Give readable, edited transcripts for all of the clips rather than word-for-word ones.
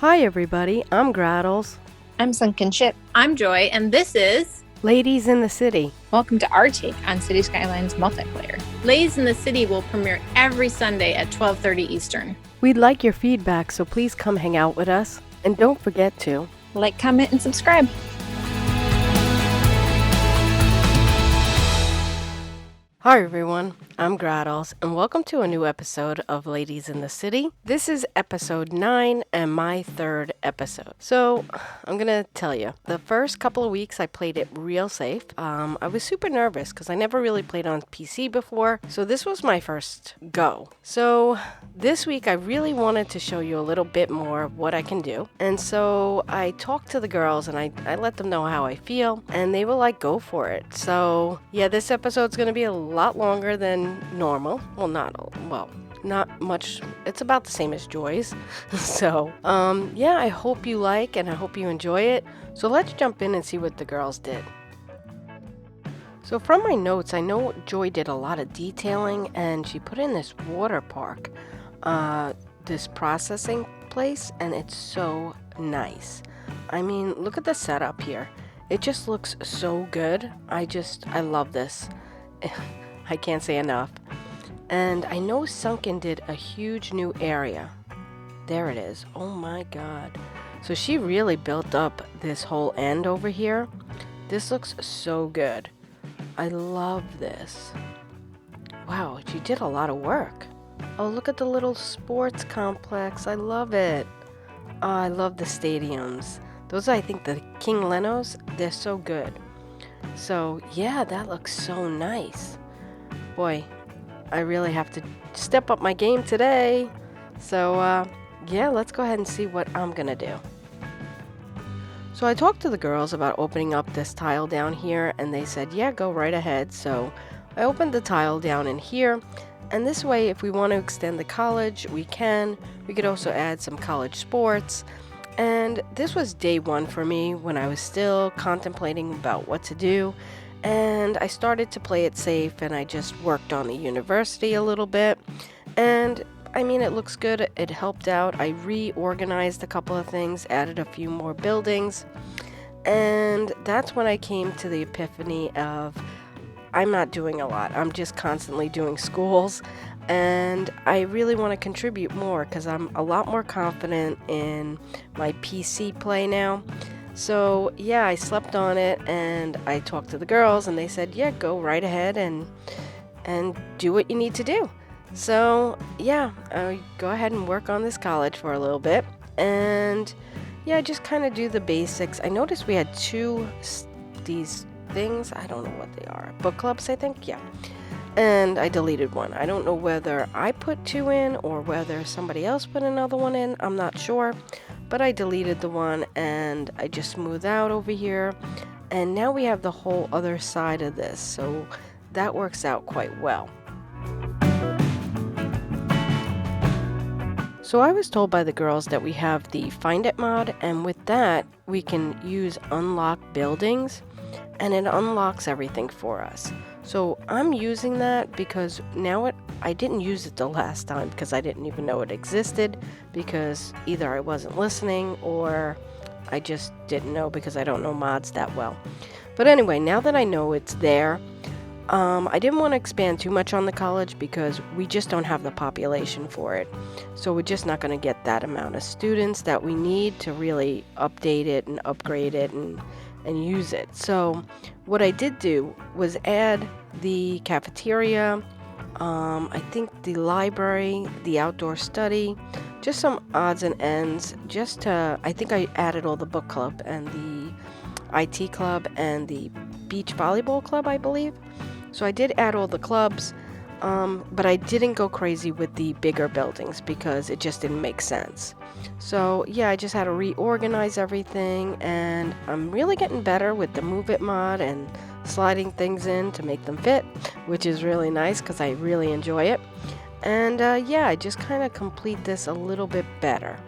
Hi everybody, I'm Grahtles. I'm Sunken Ship. I'm Joy, and this is Ladies in the City. Welcome to our take on City Skylines multiplayer. Ladies in the City will premiere every Sunday at 12:30 Eastern. We'd like your feedback, so please come hang out with us. And don't forget to like, comment, and subscribe. Hi everyone, I'm Grahtles, and welcome to a new episode of Ladies in the City. This is episode 9 and my third episode. So, I'm gonna tell you, the first couple of weeks I played it real safe. I was super nervous because I never really played on PC before, so this was my first go. So, this week I really wanted to show you a little bit more of what I can do, and so I talked to the girls and I let them know how I feel, and they were like, go for it. So, yeah, this episode's gonna be a lot longer than normal. Not much. It's about the same as Joy's. So, yeah, I hope you like and I hope you enjoy it. So let's jump in and see what the girls did. So from my notes, I know Joy did a lot of detailing and she put in this water park, this processing place, and it's so nice. I mean, look at the setup here. It just looks so good. I love this. I can't say enough. And I know Sunken did a huge new area. There it is. Oh my god. So she really built up this whole end over here. This looks so good. I love this. Wow, she did a lot of work. Oh, look at the little sports complex. I love it. Oh, I love the stadiums. Those are, I think, the King Lenos. They're so good. So, yeah, that looks so nice. Boy, I really have to step up my game today. So, yeah, let's go ahead and see what I'm gonna do. So I talked to the girls about opening up this tile down here, and they said, yeah, go right ahead. So I opened the tile down in here, and this way, if we want to extend the college, we can. We could also add some college sports. And this was day one for me when I was still contemplating about what to do. And I started to play it safe, and I just worked on the university a little bit. And I mean, it looks good. It helped out. I reorganized a couple of things, added a few more buildings. And that's when I came to the epiphany of I'm not doing a lot. I'm just constantly doing schools. And I really want to contribute more because I'm a lot more confident in my PC play now. So yeah, I slept on it and I talked to the girls and they said, yeah, go right ahead and do what you need to do. So yeah, I go ahead and work on this college for a little bit. And yeah, just kind of do the basics. I noticed we had these things. I don't know what they are. Book clubs, I think. Yeah. And I deleted one. I don't know whether I put 2 in or whether somebody else put another one in. I'm not sure. But I deleted the one and I just smoothed out over here. And now we have the whole other side of this. So that works out quite well. So I was told by the girls that we have the Find It mod. And with that, we can use unlock buildings. And it unlocks everything for us. So I'm using that because now I didn't use it the last time because I didn't even know it existed because either I wasn't listening or I just didn't know because I don't know mods that well. But anyway, now that I know it's there, I didn't want to expand too much on the college because we just don't have the population for it. So we're just not going to get that amount of students that we need to really update it and upgrade it and use it. So what I did do was add the cafeteria, I think the library, the outdoor study, just some odds and ends, I think I added all the book club and the IT club and the beach volleyball club, I believe. So I did add all the clubs, but I didn't go crazy with the bigger buildings because it just didn't make sense. So yeah, I just had to reorganize everything, and I'm really getting better with the Move It mod and sliding things in to make them fit, which is really nice because I really enjoy it. And yeah, I just kind of complete this a little bit better.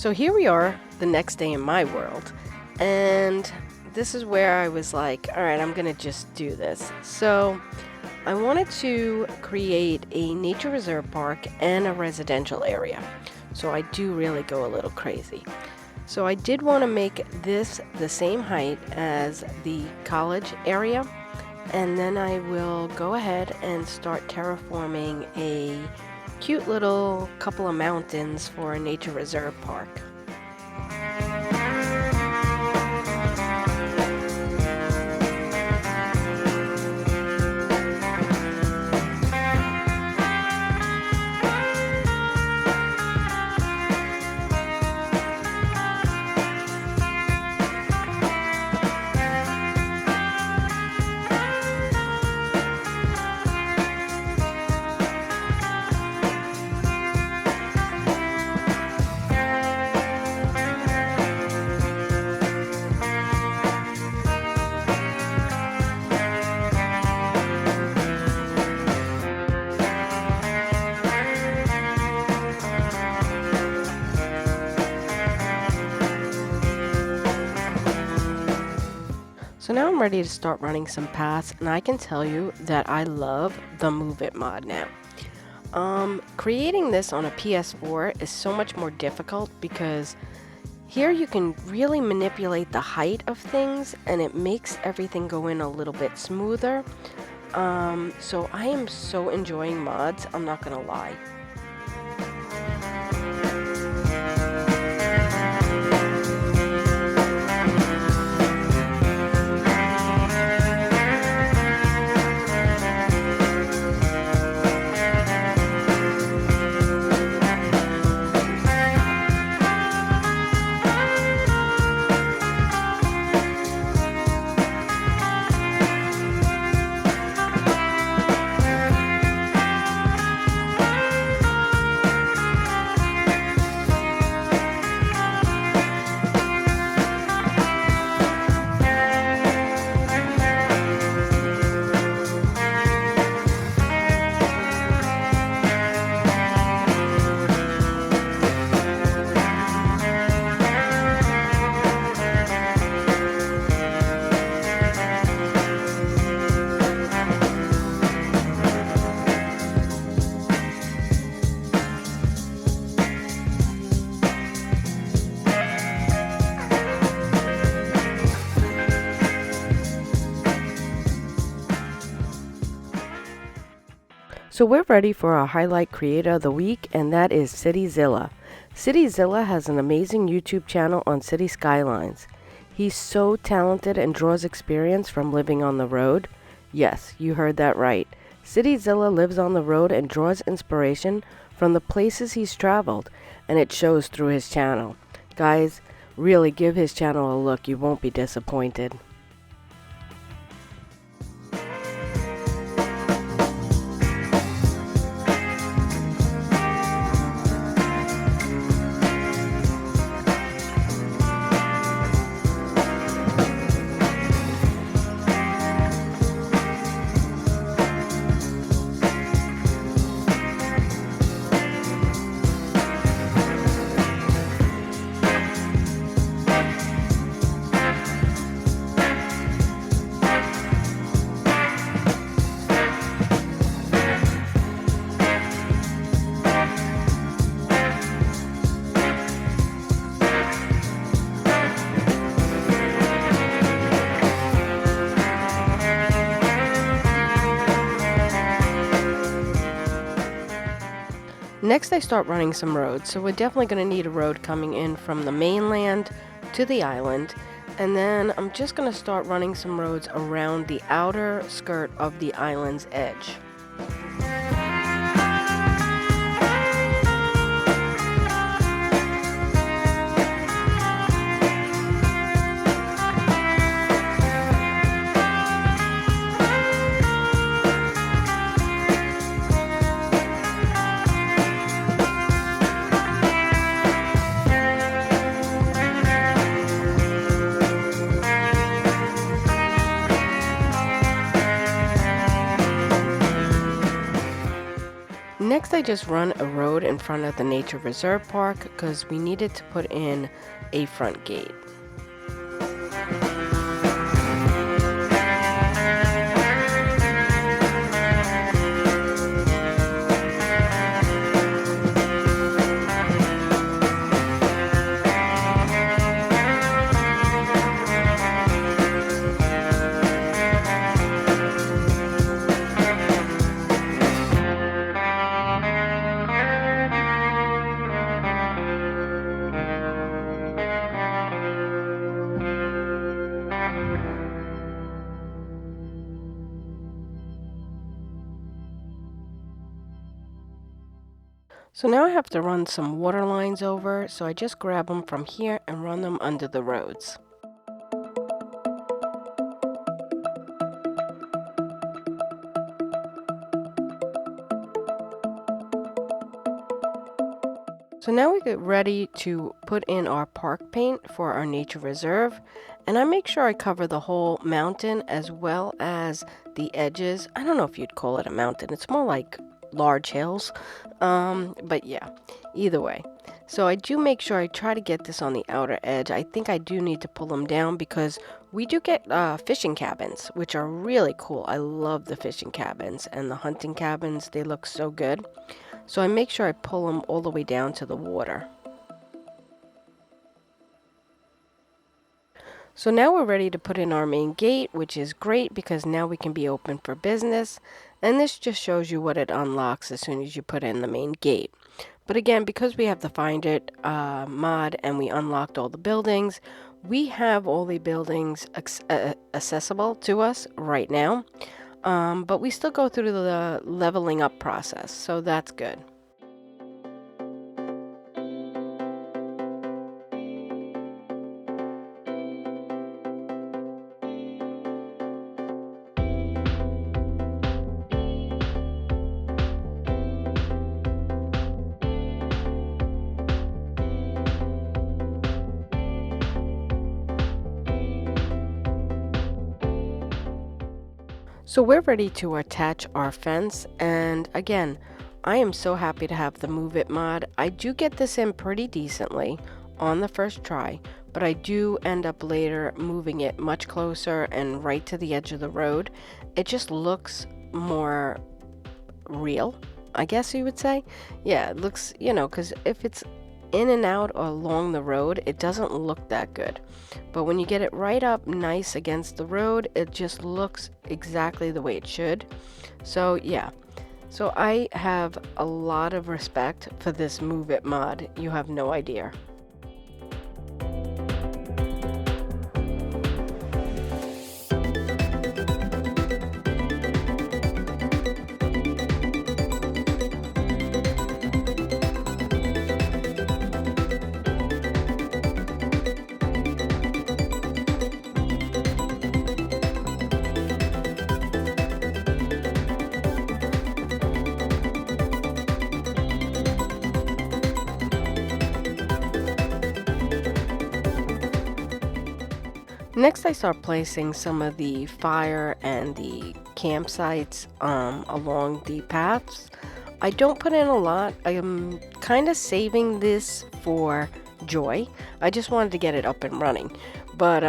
So here we are, the next day in my world, and this is where I was like, all right, I'm gonna just do this. So I wanted to create a nature reserve park and a residential area. So I do really go a little crazy. So I did want to make this the same height as the college area, and then I will go ahead and start terraforming a cute little couple of mountains for a nature reserve park. So now I'm ready to start running some paths, and I can tell you that I love the Move It mod now. Creating this on a PS4 is so much more difficult because here you can really manipulate the height of things and it makes everything go in a little bit smoother. So I am so enjoying mods, I'm not gonna lie. So we're ready for our highlight creator of the week, and that is CityZilla. CityZilla has an amazing YouTube channel on City Skylines. He's so talented and draws experience from living on the road. Yes, you heard that right. CityZilla lives on the road and draws inspiration from the places he's traveled, and it shows through his channel. Guys, really give his channel a look. You won't be disappointed. Next I start running some roads, so we're definitely going to need a road coming in from the mainland to the island, and then I'm just going to start running some roads around the outer skirt of the island's edge. Next, I just run a road in front of the nature reserve park because we needed to put in a front gate. So now I have to run some water lines over, so I just grab them from here and run them under the roads. So now we get ready to put in our park paint for our nature reserve, and I make sure I cover the whole mountain as well as the edges. I don't know if you'd call it a mountain, it's more like large hills, but yeah, either way. So I do make sure I try to get this on the outer edge. I think I do need to pull them down because we do get fishing cabins, which are really cool. I love the fishing cabins and the hunting cabins. They look so good. So I make sure I pull them all the way down to the water. So now we're ready to put in our main gate, which is great because now we can be open for business. And this just shows you what it unlocks as soon as you put in the main gate. But again, because we have the Find It mod and we unlocked all the buildings, we have all the buildings accessible to us right now. But we still go through the leveling up process, so that's good. So we're ready to attach our fence, and again, I am so happy to have the Move It mod. I do get this in pretty decently on the first try, but I do end up later moving it much closer and right to the edge of the road. It just looks more real, I guess you would say. Yeah, it looks, because if it's in and out or along the road, it doesn't look that good. But when you get it right up nice against the road, it just looks exactly the way it should. So yeah, so I have a lot of respect for this Move It mod. You have no idea. Next, I start placing some of the fire and the campsites along the paths. I don't put in a lot. I am kind of saving this for Joy. I just wanted to get it up and running. But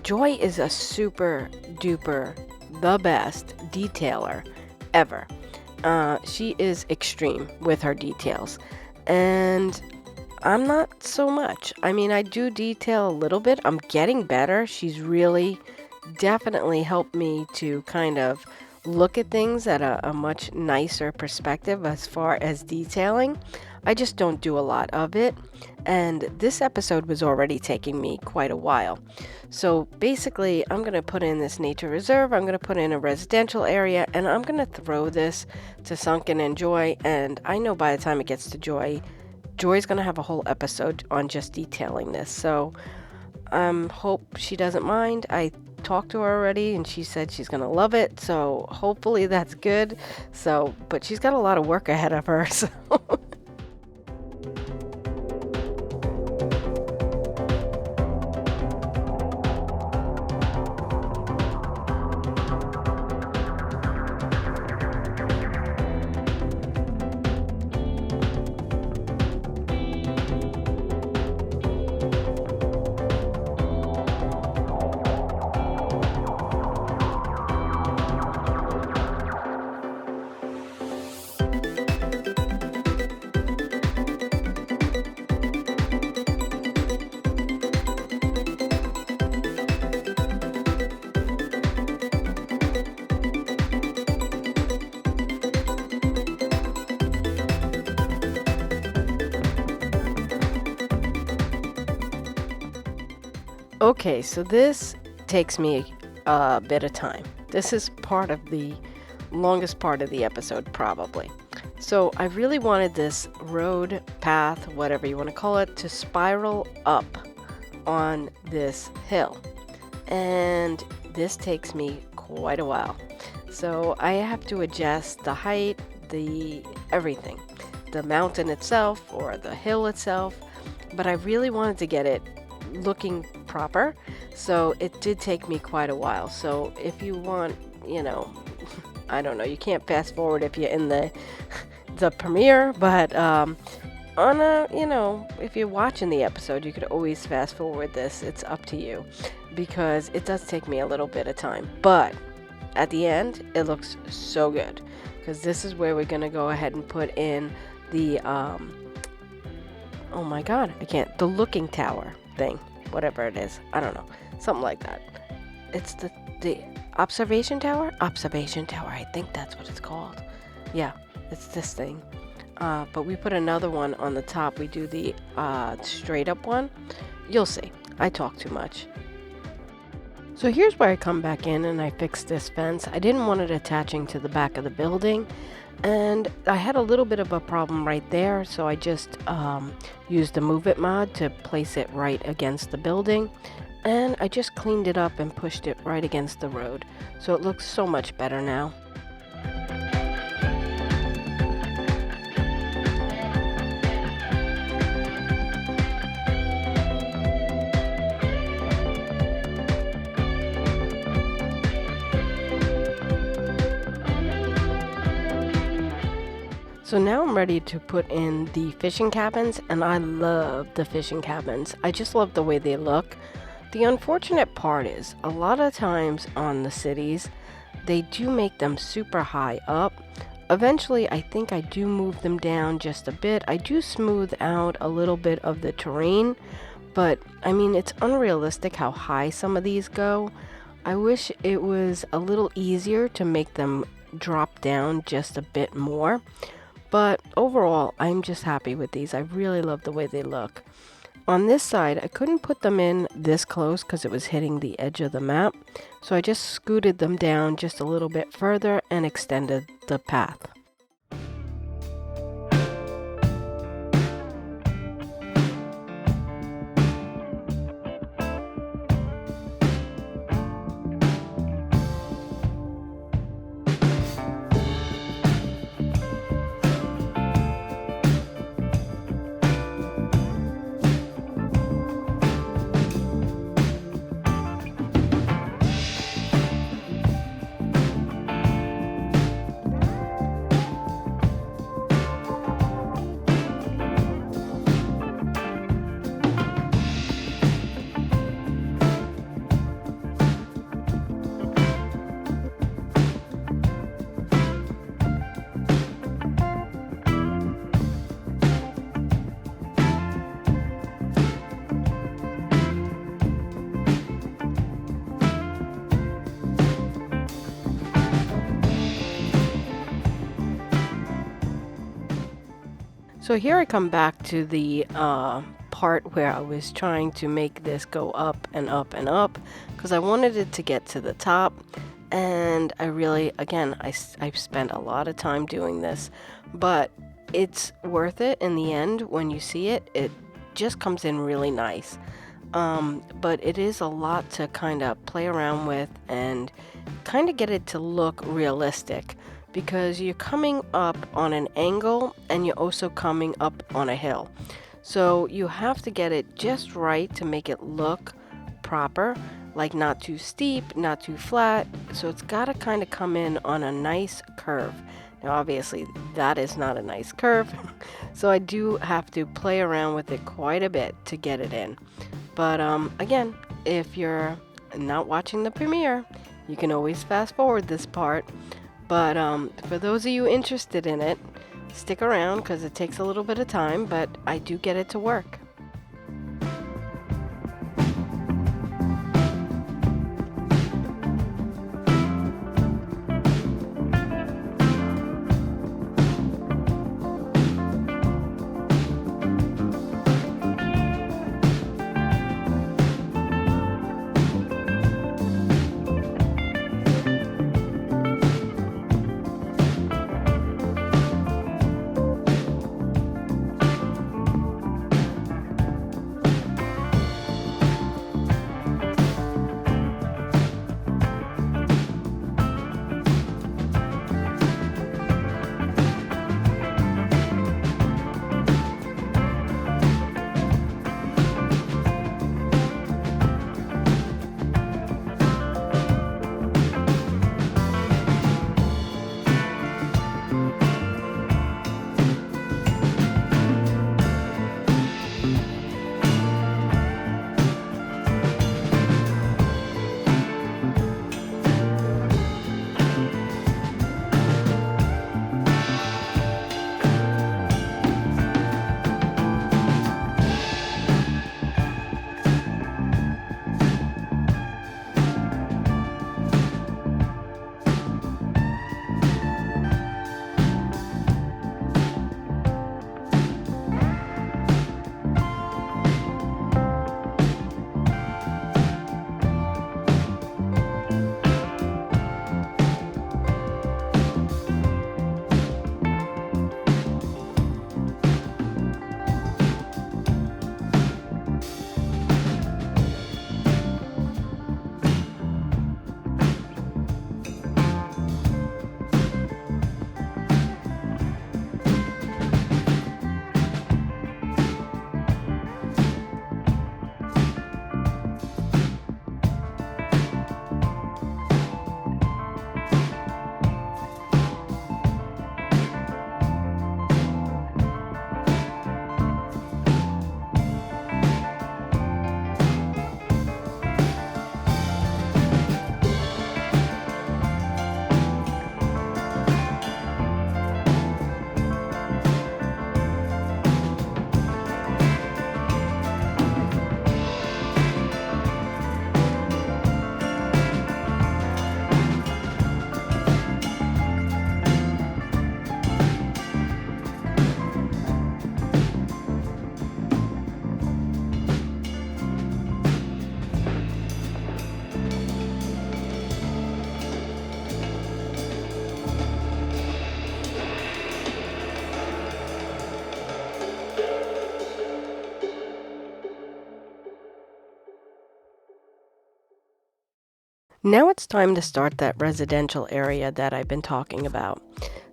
Joy is a super duper, the best detailer ever. She is extreme with her details. And I'm not so much. I mean, I do detail a little bit. I'm getting better. She's really definitely helped me to kind of look at things at a much nicer perspective as far as detailing. I just don't do a lot of it. And this episode was already taking me quite a while. So basically, I'm going to put in this nature reserve. I'm going to put in a residential area, and I'm going to throw this to Sunken and Joy. And I know by the time it gets to Joy, Joy's going to have a whole episode on just detailing this. So hope she doesn't mind. I talked to her already and she said she's going to love it. So hopefully that's good. But she's got a lot of work ahead of her. So. Okay, so this takes me a bit of time. This is part of the longest part of the episode, probably. So I really wanted this road, path, whatever you want to call it, to spiral up on this hill. And this takes me quite a while. So I have to adjust the height, the everything, the mountain itself or the hill itself. But I really wanted to get it looking proper. So it did take me quite a while. So if you want, I don't know, you can't fast forward if you're in the premiere, but on a, if you're watching the episode, you could always fast forward this. It's up to you because it does take me a little bit of time. But at the end, it looks so good because this is where we're going to go ahead and put in the, oh my God, the looking tower thing, whatever it is. I don't know, something like that. It's the observation tower? Observation tower, I think that's what it's called. Yeah, it's this thing. But we put another one on the top. We do the straight up one. You'll see. I talk too much. So here's where I come back in and I fix this fence. I didn't want it attaching to the back of the building. And I had a little bit of a problem right there. So I just used the Move It mod to place it right against the building. And I just cleaned it up and pushed it right against the road. So it looks so much better now. So now I'm ready to put in the fishing cabins, and I love the fishing cabins. I just love the way they look. The unfortunate part is, a lot of times on the cities, they do make them super high up. Eventually, I think I do move them down just a bit. I do smooth out a little bit of the terrain, but I mean, it's unrealistic how high some of these go. I wish it was a little easier to make them drop down just a bit more. But overall, I'm just happy with these. I really love the way they look. On this side, I couldn't put them in this close because it was hitting the edge of the map. So I just scooted them down just a little bit further and extended the path. So here I come back to the part where I was trying to make this go up and up and up because I wanted it to get to the top. And I really, again, I've spent a lot of time doing this, but it's worth it in the end. When you see it, it just comes in really nice. But it is a lot to kind of play around with and kind of get it to look realistic, because you're coming up on an angle and you're also coming up on a hill. So you have to get it just right to make it look proper, like not too steep, not too flat. So it's got to kind of come in on a nice curve. Now obviously that is not a nice curve, so I do have to play around with it quite a bit to get it in. But again, if you're not watching the premiere, you can always fast forward this part. But for those of you interested in it, stick around because it takes a little bit of time, but I do get it to work. Now it's time to start that residential area that I've been talking about.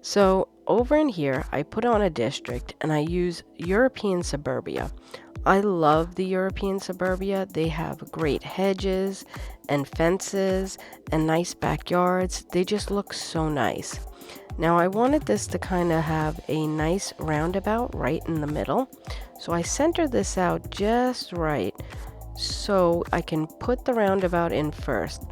So over in here, I put on a district and I use European suburbia. I love the European suburbia. They have great hedges and fences and nice backyards. They just look so nice. Now I wanted this to kind of have a nice roundabout right in the middle. So I centered this out just right so I can put the roundabout in first.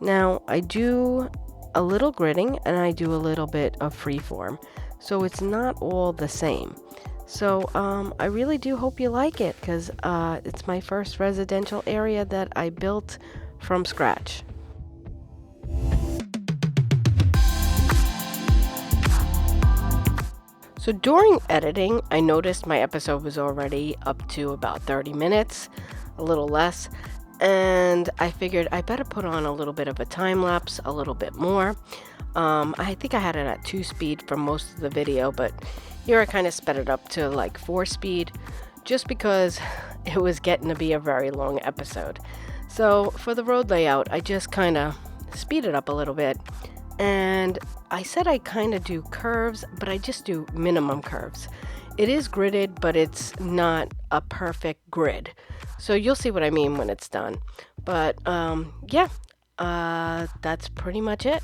Now I do a little gridding and I do a little bit of freeform, so it's not all the same. So I really do hope you like it, because it's my first residential area that I built from scratch. So during editing, I noticed my episode was already up to about 30 minutes, a little less, and I figured I better put on a little bit of a time lapse, a little bit more. I think I had it at 2 speed for most of the video, but here I kind of sped it up to like 4 speed just because it was getting to be a very long episode. So for the road layout, I just kind of speed it up a little bit, and I said I kind of do curves, but I just do minimum curves. It is gridded, but it's not a perfect grid. So you'll see what I mean when it's done. But yeah, that's pretty much it.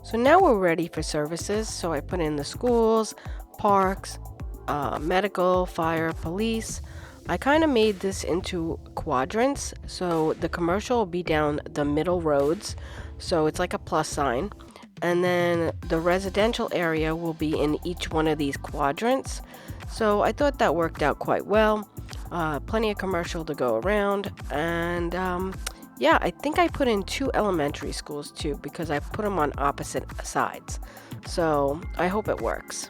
So now we're ready for services. So I put in the schools, parks, medical, fire, police. I kind of made this into quadrants. So the commercial will be down the middle roads. So it's like a plus sign. And then the residential area will be in each one of these quadrants. So I thought that worked out quite well. Plenty of commercial to go around. And yeah, I think I put in 2 elementary schools too, because I put them on opposite sides. So I hope it works.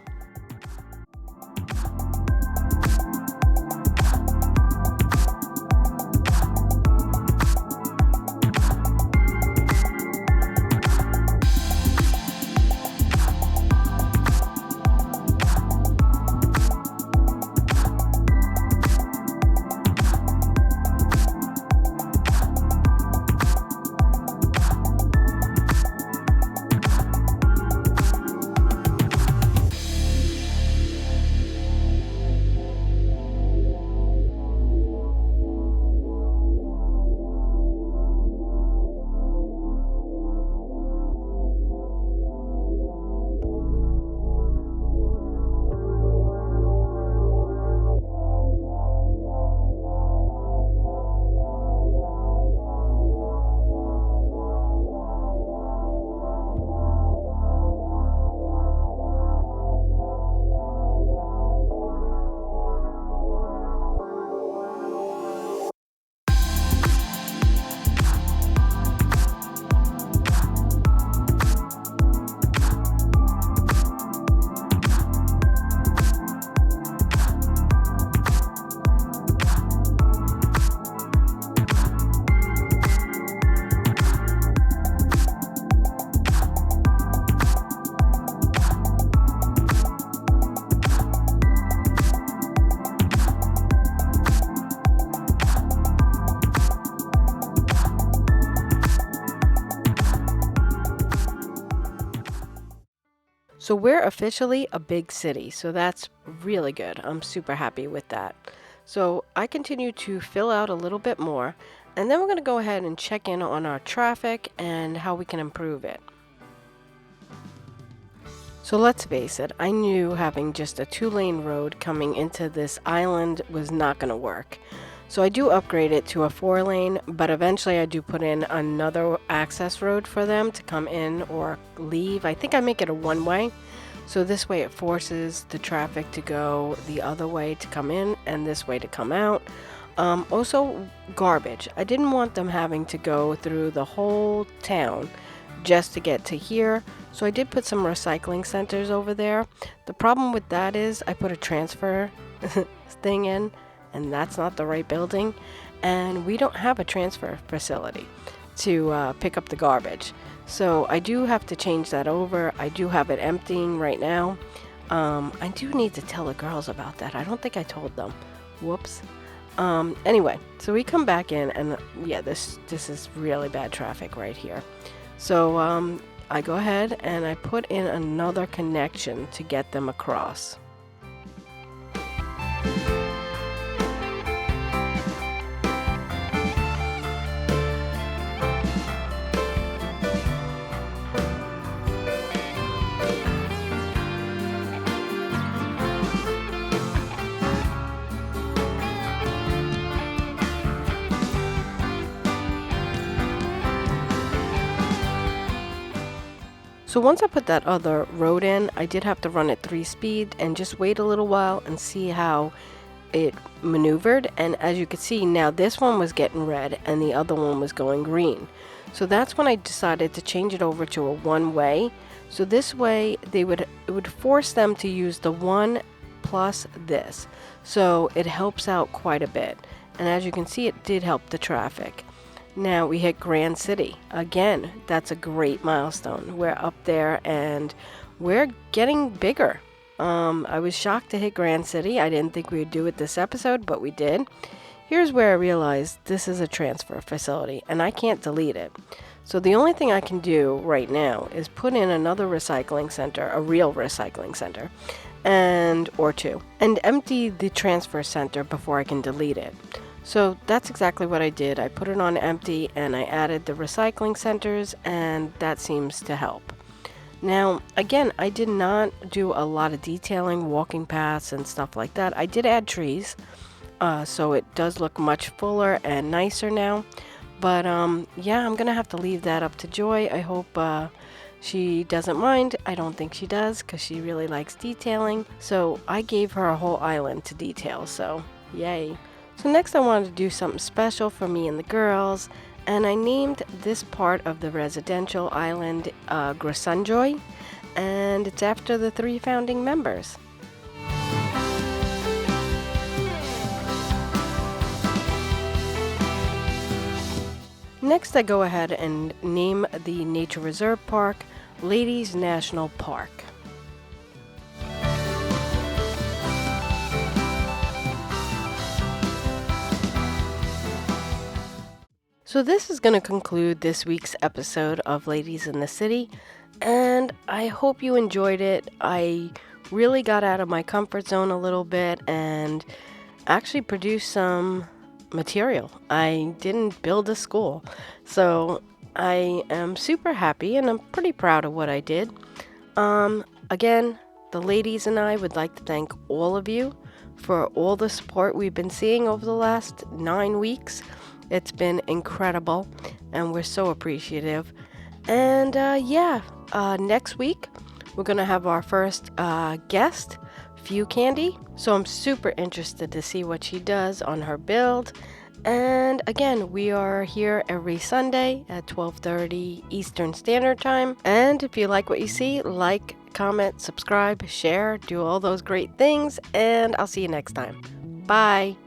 So we're officially a big city, so that's really good. I'm super happy with that. So I continue to fill out a little bit more, and then we're going to go ahead and check in on our traffic and how we can improve it. So let's face it, I knew having just a 2-lane road coming into this island was not going to work. So I do upgrade it to a 4-lane, but eventually I do put in another access road for them to come in or leave. I think I make it a 1-way. So this way it forces the traffic to go the other way to come in and this way to come out. Also, garbage. I didn't want them having to go through the whole town just to get to here. So I did put some recycling centers over there. The problem with that is I put a transfer thing in, and that's not the right building. And we don't have a transfer facility to pick up the garbage. So I do have to change that over. I do have it emptying right now. I do need to tell the girls about that. I don't think I told them. Whoops. Anyway, so we come back in, and yeah, this is really bad traffic right here. So I go ahead and I put in another connection to get them across. So once I put that other road in, I did have to run at 3-speed and just wait a little while and see how it maneuvered. And as you can see, now this one was getting red and the other one was going green. So that's when I decided to change it over to a one-way. So this way it would force them to use the 1 plus this. So it helps out quite a bit. And as you can see, it did help the traffic. Now we hit Grand City. Again, that's a great milestone. We're up there and we're getting bigger. I was shocked to hit Grand City. I didn't think we would do it this episode, but we did. Here's where I realized this is a transfer facility and I can't delete it. So the only thing I can do right now is put in another recycling center, a real recycling center, or two, and empty the transfer center before I can delete it. So that's exactly what I did. I put it on empty and I added the recycling centers, and that seems to help. Now, again, I did not do a lot of detailing, walking paths and stuff like that. I did add trees, so it does look much fuller and nicer now. But yeah, I'm going to have to leave that up to Joy. I hope she doesn't mind. I don't think she does because she really likes detailing. So I gave her a whole island to detail, so yay. So next I wanted to do something special for me and the girls, and I named this part of the residential island Grahtles, and it's after the 3 founding members. Next I go ahead and name the Nature Reserve Park Ladies National Park. So this is going to conclude this week's episode of Ladies in the City, and I hope you enjoyed it. I really got out of my comfort zone a little bit and actually produced some material. I didn't build a school, so I am super happy and I'm pretty proud of what I did. Again, the ladies and I would like to thank all of you for all the support we've been seeing over the last 9 weeks. It's been incredible, and we're so appreciative. And next week, we're going to have our first guest, Few Candy. So I'm super interested to see what she does on her build. And again, we are here every Sunday at 12:30 Eastern Standard Time. And if you like what you see, like, comment, subscribe, share, do all those great things. And I'll see you next time. Bye.